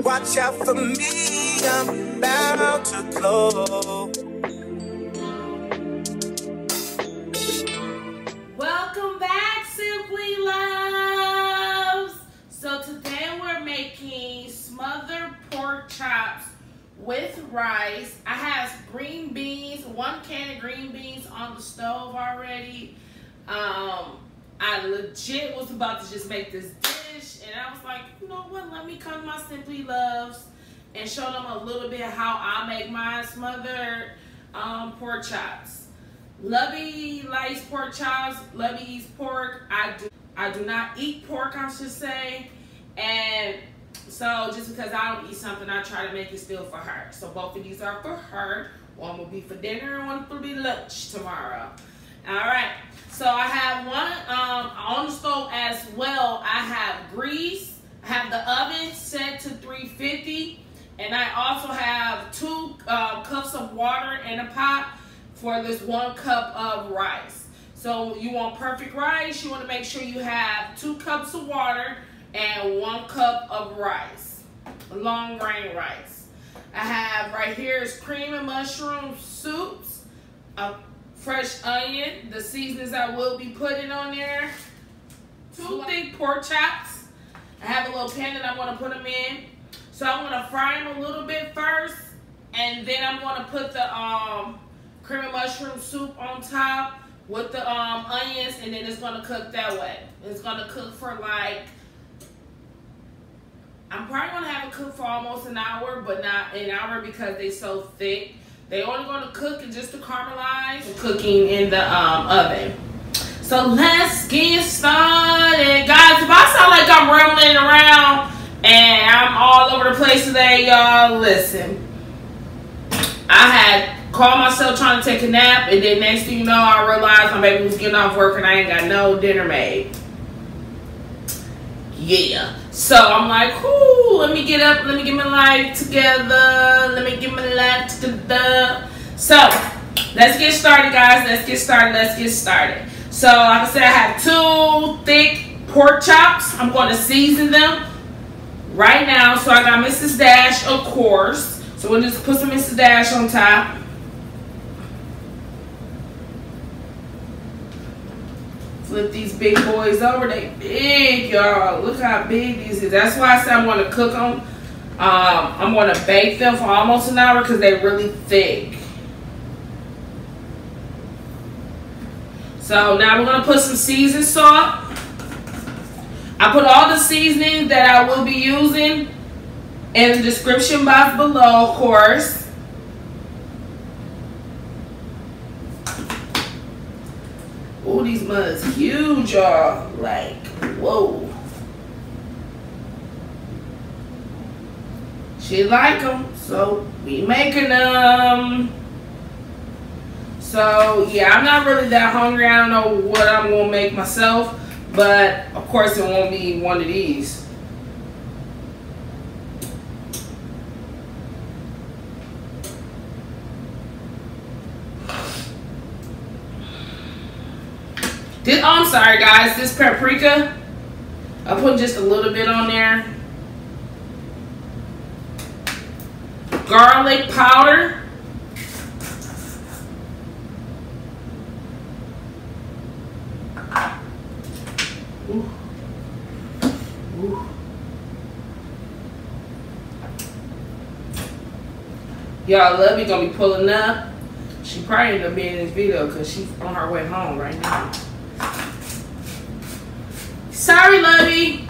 Watch out for me, I'm about to glow. Welcome back, Simply Loves. So today we're making smothered pork chops with rice. I have green beans, 1 can of green beans on the stove already. I legit was about to just make this dish, and I was like, you know what, let me come to my Simply Loves and show them a little bit how I make my smothered pork chops. Lovey likes pork chops. Lovey eats pork. I do not eat pork, I should say. And so just because I don't eat something, I try to make it still for her. So both of these are for her. One will be for dinner and one will be lunch tomorrow. All right. So I have one on the stove as well. I have grease. I have the oven set to 350. And I also have 2 cups of water in a pot for this 1 cup of rice. So you want perfect rice, you want to make sure you have 2 cups of water and 1 cup of rice, long grain rice. I have right here is cream and mushroom soups, a fresh onion, the seasonings I will be putting on there, 2 thick pork chops. I have a little pan that I'm going to put them in. So I'm going to fry them a little bit first, and then I'm going to put the cream and mushroom soup on top with the onions, and then it's going to cook that way. It's going to cook for like, I'm probably going to have it cook for almost an hour, but not an hour because they're so thick. They only going to cook it just to caramelize, cooking in the oven. So let's get started. Guys, if I sound like I'm rambling around and I'm all over the place today, y'all, listen. I had called myself trying to take a nap, and then next thing you know, I realized my baby was getting off work and I ain't got no dinner made. Yeah. So I'm like, ooh, let me get up, let me get my life together, So let's get started, guys. Let's get started. So like I said, I have 2 thick pork chops. I'm going to season them right now. So I got Mrs. Dash, of course. So we'll just put some Mrs. Dash on top. Flip these big boys over. They big, y'all. Look how big these is. That's why I said I'm going to cook them. I'm going to bake them for almost an hour because they're really thick. So now we're going to put some seasoned salt. I put all the seasoning that I will be using in the description box below, of course. Oh, these muds huge, y'all. Like, whoa. She like them, so we making them. So, yeah, I'm not really that hungry. I don't know what I'm going to make myself. But, of course, it won't be one of these. I'm sorry, guys. This paprika, I put just a little bit on there. Garlic powder. Ooh. Ooh. Y'all, Lovey gonna be pulling up. She probably ain't gonna be in this video because she's on her way home right now. Sorry, Lovey.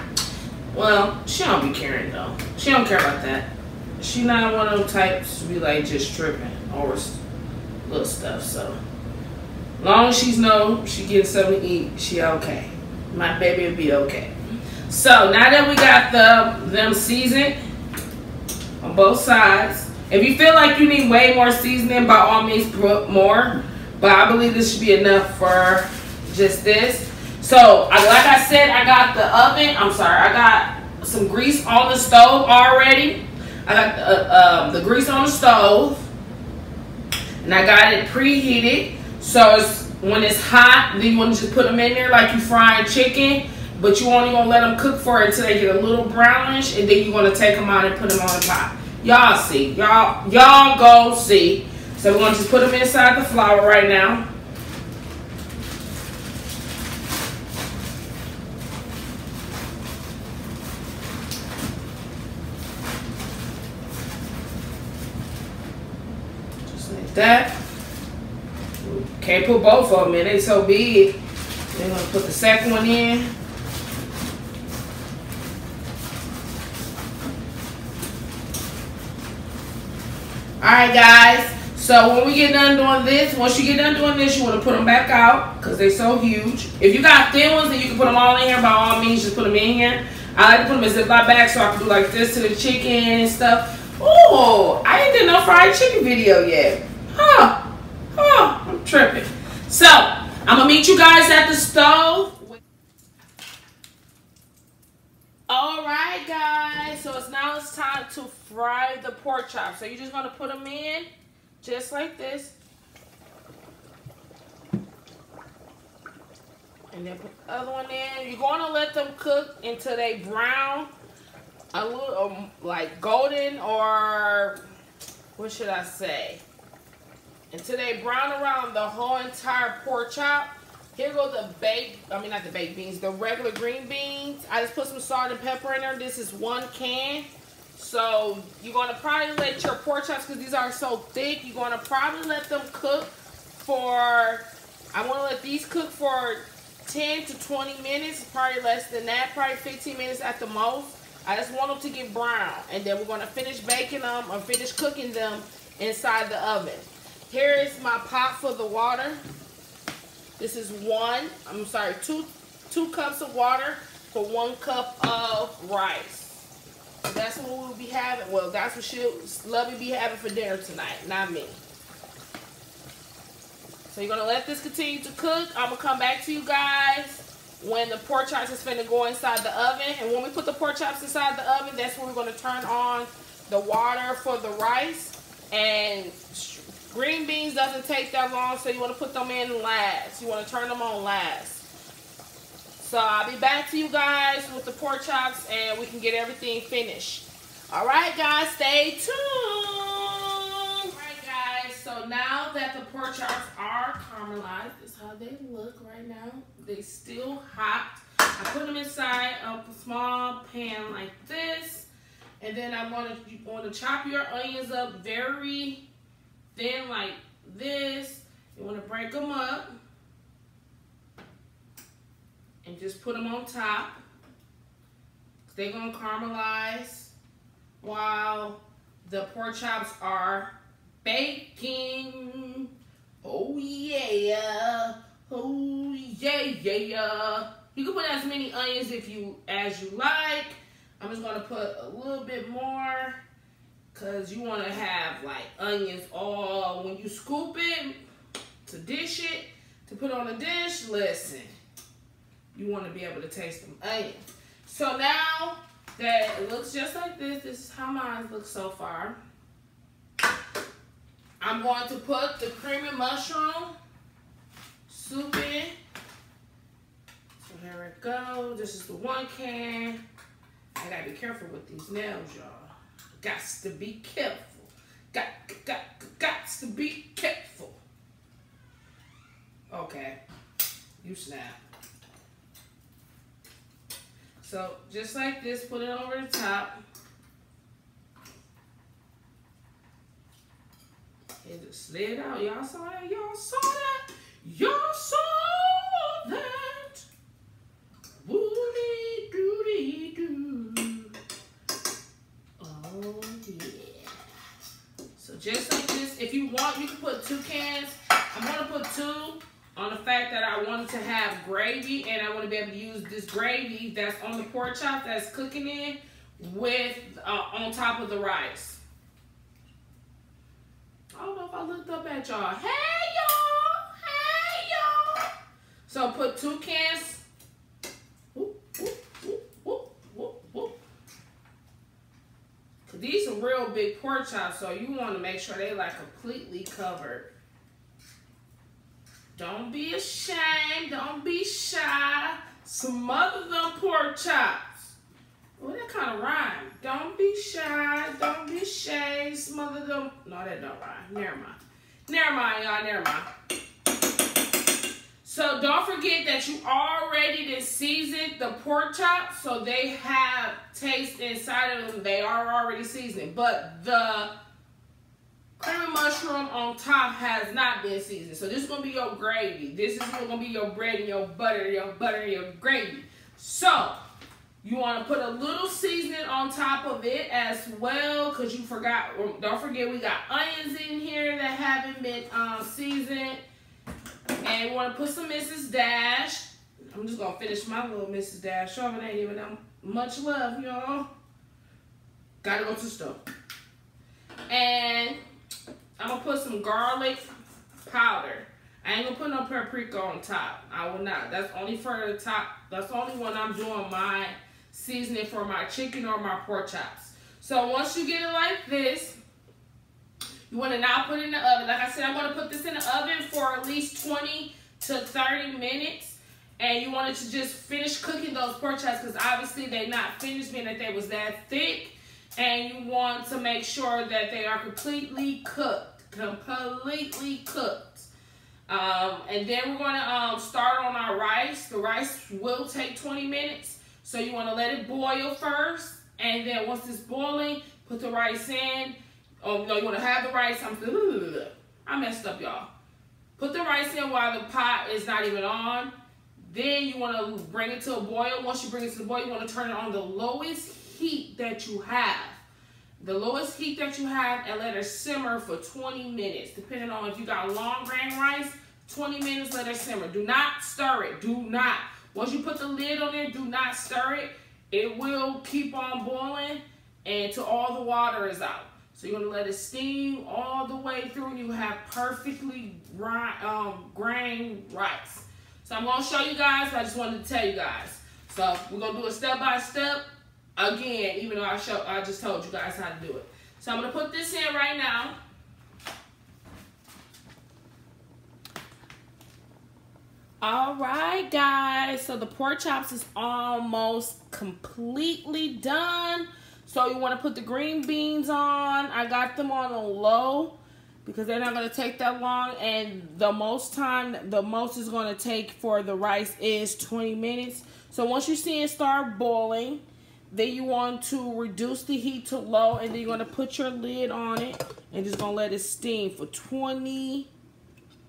Well, she don't be caring though. She don't care about that. She not one of them types to be like just tripping over little stuff. So, long as she know she getting something to eat, she okay. My baby will be okay. So now that we got them seasoned on both sides, if you feel like you need way more seasoning, by all means put more. But I believe this should be enough for just this. So, like I said, I got the oven. I'm sorry, I got some grease on the stove already. I got the grease on the stove, and I got it preheated. So when it's hot, then you want to just put them in there like you frying chicken, but you only gonna let them cook for it until they get a little brownish, and then you're gonna take them out and put them on the top. Y'all see, y'all go see. So we're gonna just put them inside the flour right now. Just like that. Can't put both of them in, they so big. Then gonna put the second one in. Alright guys, so when we get done doing this, once you get done doing this, you want to put them back out because they're so huge. If you got thin ones, then you can put them all in here. By all means, just put them in here. I like to put them in Ziploc bags so I can do like this to the chicken and stuff. Oh, I ain't did no fried chicken video yet. I'm tripping. So, I'm going to meet you guys at the stove. Alright guys, so it's time to fry the pork chops. So you're just going to put them in just like this. And then put the other one in. You're going to let them cook until they brown. A little like golden, or what should I say? Until they brown around the whole entire pork chop. Here go the not the baked beans, the regular green beans. I just put some salt and pepper in there. This is 1 can. So you're going to probably let your pork chops, because these are so thick, you're going to probably let them cook for, I want to let these cook for 10 to 20 minutes, probably less than that, probably 15 minutes at the most. I just want them to get brown. And then we're going to finish baking them or finish cooking them inside the oven. Here is my pot for the water. This is two cups of water for 1 cup of rice. That's what we'll be having. Well, that's what Lovey be having for dinner tonight, not me. So you're gonna let this continue to cook. I'm gonna come back to you guys when the pork chops is finna go inside the oven. And when we put the pork chops inside the oven, that's when we're gonna turn on the water for the rice. And green beans doesn't take that long, so you want to put them in last. You want to turn them on last. So I'll be back to you guys with the pork chops and we can get everything finished. Alright guys, stay tuned. Alright guys, so now that the pork chops are caramelized, this is how they look right now. They still hot. I put them inside of a small pan like this. And then you want to chop your onions up very thin like this. You want to break them up and just put them on top. They're going to caramelize while the pork chops are baking. Oh yeah. Oh yeah. You can put as many onions as you like. I'm just going to put a little bit more, because you want to have like onions all, when you scoop it to dish it, to put on a dish, listen, you want to be able to taste them onions. So now that it looks just like this is how mine looks so far. I'm going to put the cream and mushroom soup in. So here it goes. This is the 1 can. I gotta be careful with these nails, y'all. Gots to be careful. Gots to be careful. Okay, you snap. So just like this, put it over the top. It just slid out. Y'all saw that? Y'all saw that? Y'all saw that? Woody doody doo. Oh yeah. So just like this, if you want, you can put 2 cans. I'm gonna put 2 on the fact that I wanted to have gravy, and I want to be able to use this gravy that's on the pork chop that's cooking in with on top of the rice. I don't know if I looked up at y'all. Hey y'all! Hey y'all! So put 2 cans. Whoop, whoop, whoop, whoop, whoop, whoop. Cause these are real big pork chops, so you want to make sure they like completely covered. Don't be ashamed. Don't be shy. Smother them pork chops. Oh, that kind of rhyme. Don't be shy. Don't be shy. Smother them. No, that don't rhyme. Never mind. Never mind, y'all. Never mind. So don't forget that you already seasoned the pork chops, so they have taste inside of them. They are already seasoned, but the cream of mushroom on top has not been seasoned. So this is gonna be your gravy. This is gonna be your bread and your butter, your gravy. So you want to put a little seasoning on top of it as well, because you forgot. Don't forget we got onions in here that haven't been seasoned. And we want to put some Mrs. Dash. I'm just going to finish my little Mrs. Dash off. It ain't even that much love, y'all. Got to go to the stove. And I'm going to put some garlic powder. I ain't going to put no paprika on top. I will not. That's only for the top. That's only when I'm doing my seasoning for my chicken or my pork chops. So once you get it like this, you want to now put it in the oven. Like I said, I'm going to put this in the oven for at least 20 to 30 minutes. And you want it to just finish cooking those pork chops, because obviously they're not finished, being that they was that thick. And you want to make sure that they are completely cooked. Completely cooked. And then we're going to start on our rice. The rice will take 20 minutes. So you want to let it boil first. And then once it's boiling, put the rice in. Oh, no, you want to have the rice. I messed up, y'all. Put the rice in while the pot is not even on. Then you want to bring it to a boil. Once you bring it to the boil, you want to turn it on the lowest heat that you have. The lowest heat that you have, and let it simmer for 20 minutes. Depending on if you got long grain rice, 20 minutes, let it simmer. Do not stir it. Do not. Once you put the lid on it, do not stir it. It will keep on boiling until all the water is out. So you're going to let it steam all the way through, and you have perfectly grained rice. So I'm going to show you guys, but I just wanted to tell you guys. So we're going to do it step by step again, even though I just told you guys how to do it. So I'm going to put this in right now. All right, guys. So the pork chops is almost completely done. So you want to put the green beans on. I got them on a low because they're not going to take that long. And the most it's going to take for the rice is 20 minutes. So once you see it start boiling, then you want to reduce the heat to low. And then you're going to put your lid on it and just going to let it steam for 20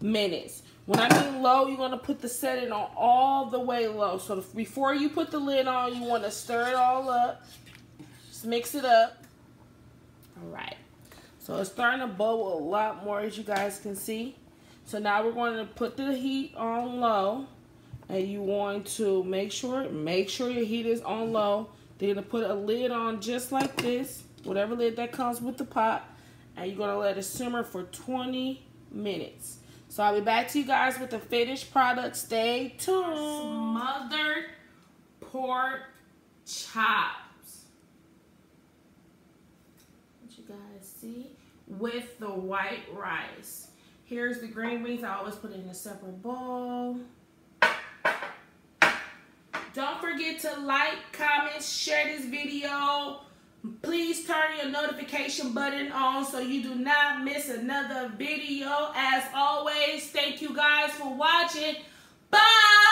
minutes. When I mean low, you're going to put the setting on all the way low. So before you put the lid on, you want to stir it all up. Just mix it up. All right. So it's starting to bubble a lot more, as you guys can see. So now we're going to put the heat on low. And you want to make sure your heat is on low. Then you're going to put a lid on just like this. Whatever lid that comes with the pot. And you're going to let it simmer for 20 minutes. So I'll be back to you guys with the finished product. Stay tuned. Smothered pork chops. What you guys see? With the white rice. Here's the green beans. I always put it in a separate bowl. Don't forget to like, comment, share this video. Please turn your notification button on so you do not miss another video. As always, thank you guys for watching. Bye!